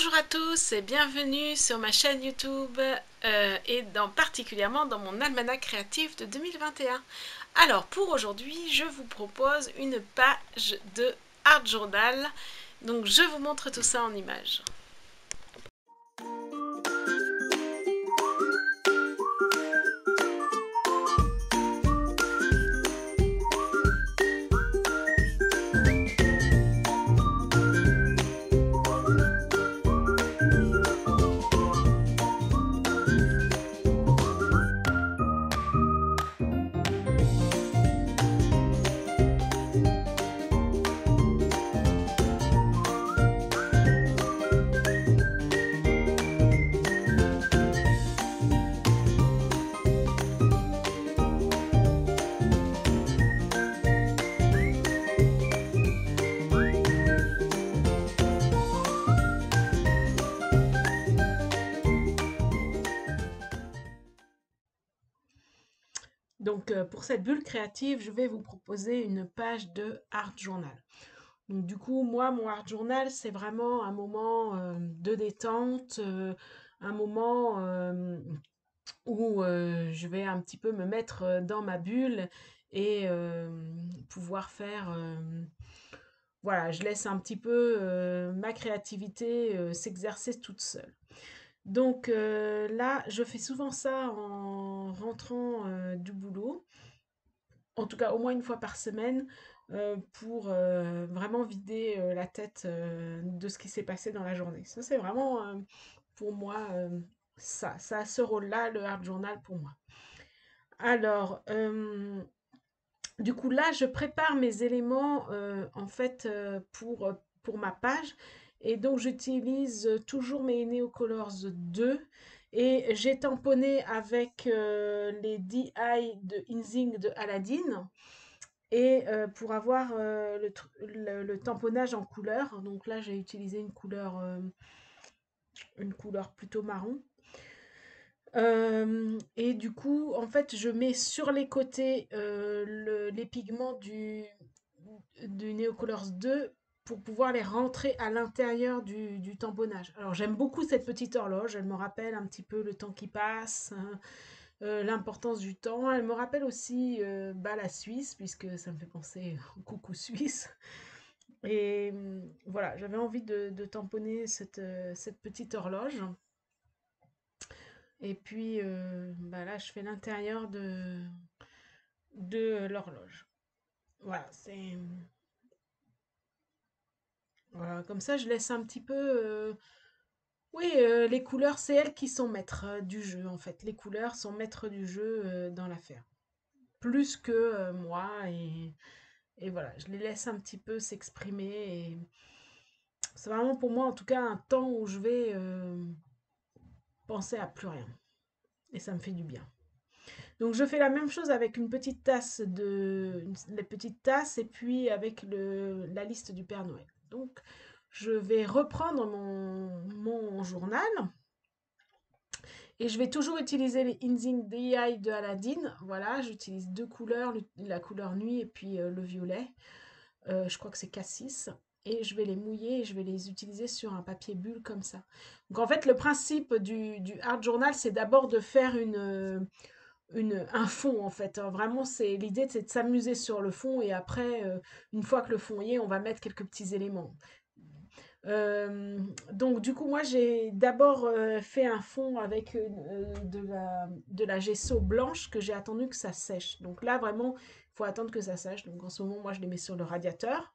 Bonjour à tous et bienvenue sur ma chaîne YouTube et particulièrement dans mon almanach créatif de 2021. Alors pour aujourd'hui, je vous propose une page de Art Journal. Donc je vous montre tout ça en images. Donc pour cette bulle créative, je vais vous proposer une page de Art Journal. Donc du coup, moi, mon Art Journal, c'est vraiment un moment de détente, un moment où je vais un petit peu me mettre dans ma bulle et pouvoir faire... voilà, je laisse un petit peu ma créativité s'exercer toute seule. Donc là, je fais souvent ça en rentrant du boulot, en tout cas au moins une fois par semaine, pour vraiment vider la tête de ce qui s'est passé dans la journée. Ça, c'est vraiment pour moi ça a ce rôle-là, le Art Journal pour moi. Alors, du coup, là, je prépare mes éléments en fait pour ma page. Et donc, j'utilise toujours mes Neocolors 2. Et j'ai tamponné avec les DI de Inzing de Aladdin. Et pour avoir le tamponnage en couleur. Donc là, j'ai utilisé une couleur plutôt marron. Et du coup, en fait, je mets sur les côtés les pigments du Neocolors 2 pour pouvoir les rentrer à l'intérieur du tamponnage. Alors, j'aime beaucoup cette petite horloge. Elle me rappelle un petit peu le temps qui passe, hein, l'importance du temps. Elle me rappelle aussi la Suisse, puisque ça me fait penser au coucou suisse. Et voilà, j'avais envie de tamponner cette petite horloge. Et puis là, je fais l'intérieur de l'horloge. Voilà, c'est... Voilà, comme ça, je laisse un petit peu... oui, les couleurs, c'est elles qui sont maîtres du jeu, en fait. Les couleurs sont maîtres du jeu dans l'affaire. Plus que moi, et voilà, je les laisse un petit peu s'exprimer. Et c'est vraiment pour moi, en tout cas, un temps où je vais penser à plus rien. Et ça me fait du bien. Donc je fais la même chose avec une petite tasse les petites tasses et puis avec la liste du Père Noël. Donc je vais reprendre mon journal et je vais toujours utiliser les Inzing DI de Aladdin. Voilà, j'utilise deux couleurs, la couleur nuit et puis le violet. Je crois que c'est Cassis. Et je vais les mouiller et je vais les utiliser sur un papier bulle comme ça. Donc en fait, le principe du Art Journal, c'est d'abord de faire un fond en fait, hein. Vraiment, l'idée, c'est de s'amuser sur le fond et après, une fois que le fond y est, on va mettre quelques petits éléments. Donc du coup, moi, j'ai d'abord fait un fond avec de la gesso blanche que j'ai attendu que ça sèche. Donc là, vraiment, il faut attendre que ça sèche. Donc en ce moment, moi, je les mets sur le radiateur.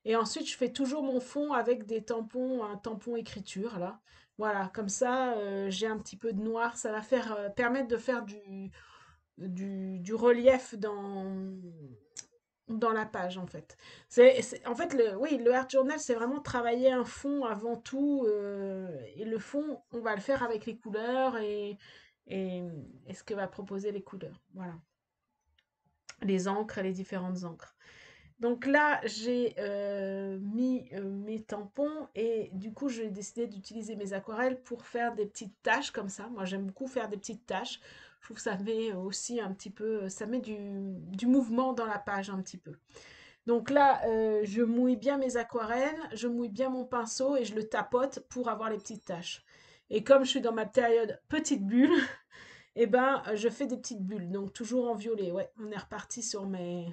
Et ensuite, je fais toujours mon fond avec des tampons, un tampon écriture, là. Voilà, comme ça, j'ai un petit peu de noir. Ça va permettre de faire du relief dans la page, en fait. En fait, oui, le Art Journal, c'est vraiment travailler un fond avant tout. Et le fond, on va le faire avec les couleurs et, et ce que va proposer les couleurs. Voilà. Les encres et les différentes encres. Donc là, j'ai mis mes tampons et du coup, j'ai décidé d'utiliser mes aquarelles pour faire des petites taches comme ça. Moi, j'aime beaucoup faire des petites taches. Je trouve que ça met aussi un petit peu, ça met du mouvement dans la page un petit peu. Donc là, je mouille bien mes aquarelles, je mouille bien mon pinceau et je le tapote pour avoir les petites taches. Et comme je suis dans ma période petite bulle, eh ben, je fais des petites bulles, donc toujours en violet. Ouais, on est reparti sur mon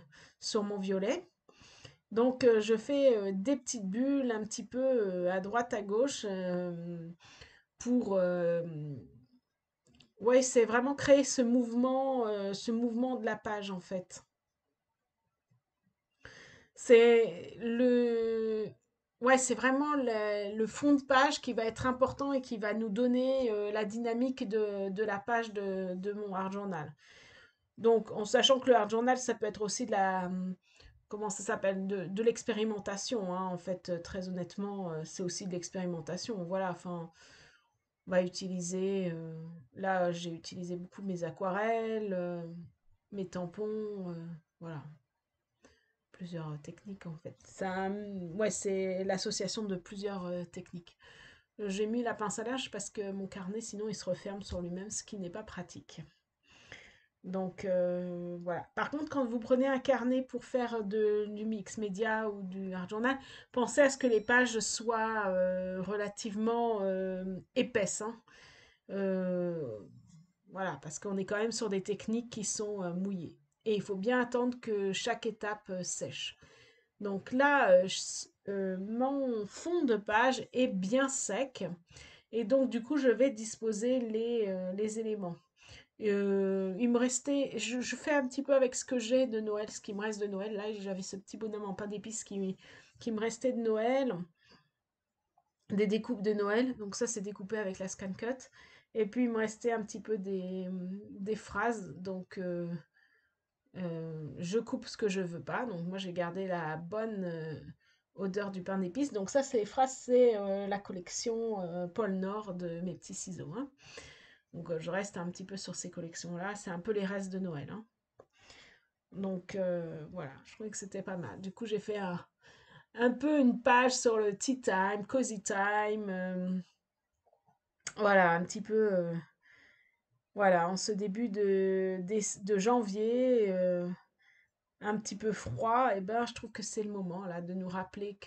violet. Donc, je fais des petites bulles un petit peu à droite, à gauche, pour, ouais, c'est vraiment créer ce mouvement de la page en fait. C'est ouais, c'est vraiment le fond de page qui va être important et qui va nous donner la dynamique de la page de mon art journal. Donc, en sachant que le art journal, ça peut être aussi de la, comment ça s'appelle, de l'expérimentation, hein, en fait, très honnêtement, c'est aussi de l'expérimentation. Voilà, enfin, on va utiliser, là, j'ai utilisé beaucoup mes aquarelles, mes tampons, voilà, plusieurs techniques en fait. Ça, ouais, c'est l'association de plusieurs techniques. J'ai mis la pince à linge parce que mon carnet, sinon, il se referme sur lui-même, ce qui n'est pas pratique. Donc voilà. Par contre, quand vous prenez un carnet pour faire du mix média ou du art journal, pensez à ce que les pages soient relativement épaisses, hein. Euh, voilà, parce qu'on est quand même sur des techniques qui sont mouillées. Et il faut bien attendre que chaque étape sèche. Donc là, mon fond de page est bien sec. Et donc, du coup, je vais disposer les éléments. Il me restait, je fais un petit peu avec ce que j'ai de Noël, ce qui me reste de Noël. Là, j'avais ce petit bonhomme en pain d'épices qui me restait de Noël, des découpes de Noël. Donc ça, c'est découpé avec la Scan Cut. Et puis, il me restait un petit peu des phrases. Donc, je coupe ce que je veux pas. Donc, moi, j'ai gardé la bonne odeur du pain d'épices. Donc, ça, c'est les phrases, c'est la collection Pôle Nord de mes petits ciseaux, hein. Donc, je reste un petit peu sur ces collections-là. C'est un peu les restes de Noël, hein. Donc voilà, je trouvais que c'était pas mal. Du coup, j'ai fait un peu une page sur le tea time, cozy time. Voilà, un petit peu. Voilà, en ce début de janvier, un petit peu froid, et ben, je trouve que c'est le moment là de nous rappeler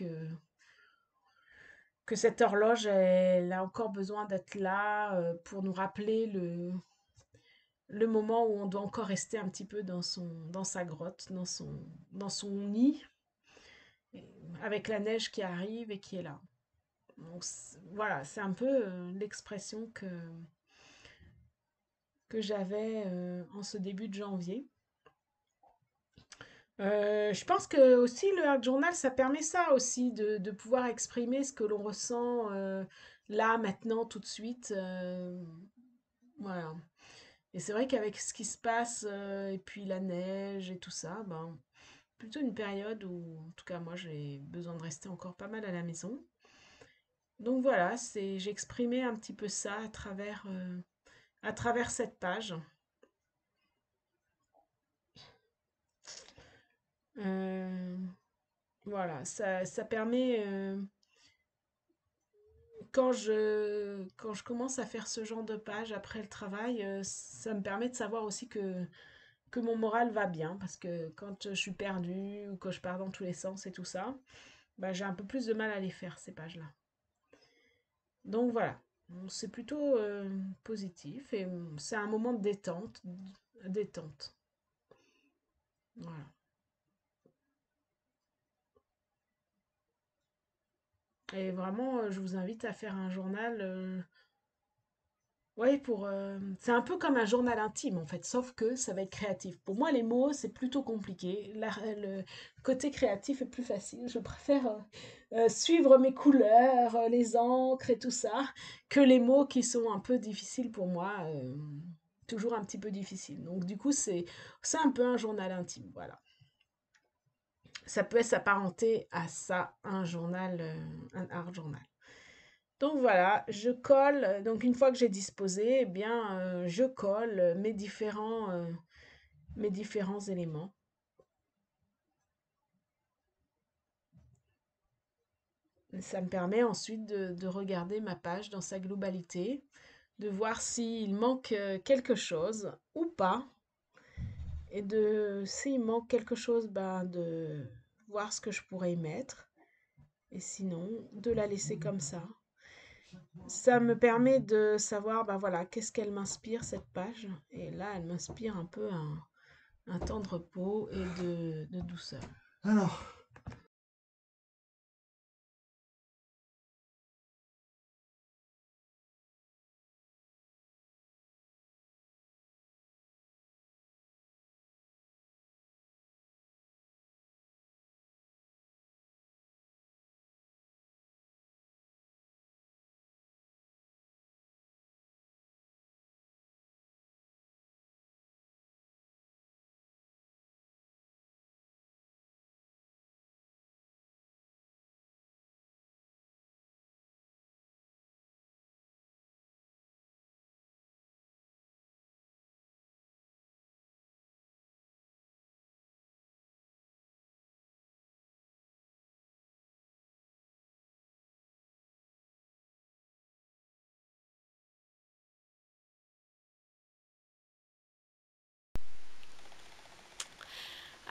que cette horloge, elle a encore besoin d'être là pour nous rappeler le moment où on doit encore rester un petit peu dans sa grotte, dans son nid, avec la neige qui arrive et qui est là. Donc, voilà, c'est un peu l'expression que j'avais en ce début de janvier. Je pense que aussi le art journal, ça permet ça aussi, de pouvoir exprimer ce que l'on ressent là, maintenant, tout de suite. Voilà. Et c'est vrai qu'avec ce qui se passe, et puis la neige et tout ça, ben, plutôt une période où, en tout cas, moi, j'ai besoin de rester encore pas mal à la maison. Donc voilà, j'ai exprimé un petit peu ça à travers cette page. Euh, voilà, ça permet, quand je commence à faire ce genre de page après le travail, ça me permet de savoir aussi que mon moral va bien, parce que quand je suis perdue ou que je pars dans tous les sens et tout ça, bah, j'ai un peu plus de mal à les faire, ces pages-là. Donc voilà, c'est plutôt positif et c'est un moment de détente, détente. Voilà. Et vraiment, je vous invite à faire un journal. Ouais, c'est un peu comme un journal intime en fait, sauf que ça va être créatif. Pour moi, les mots, c'est plutôt compliqué. Le côté créatif est plus facile. Je préfère suivre mes couleurs, les encres et tout ça, que les mots qui sont un peu difficiles pour moi, toujours un petit peu difficiles. Donc du coup, c'est un peu un journal intime, voilà. Ça peut s'apparenter à ça, un journal, un art journal. Donc voilà, je colle. Donc une fois que j'ai disposé, eh bien, je colle mes différents éléments. Ça me permet ensuite de regarder ma page dans sa globalité, de voir s'il manque quelque chose ou pas, et s'il manque quelque chose, ben, voir ce que je pourrais y mettre. Et sinon, de la laisser comme ça. Ça me permet de savoir, bah voilà, qu'est-ce qu'elle m'inspire, cette page. Et là, elle m'inspire un peu un temps de repos et de douceur. Alors,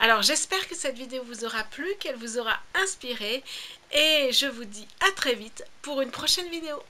Alors j'espère que cette vidéo vous aura plu, qu'elle vous aura inspiré et je vous dis à très vite pour une prochaine vidéo.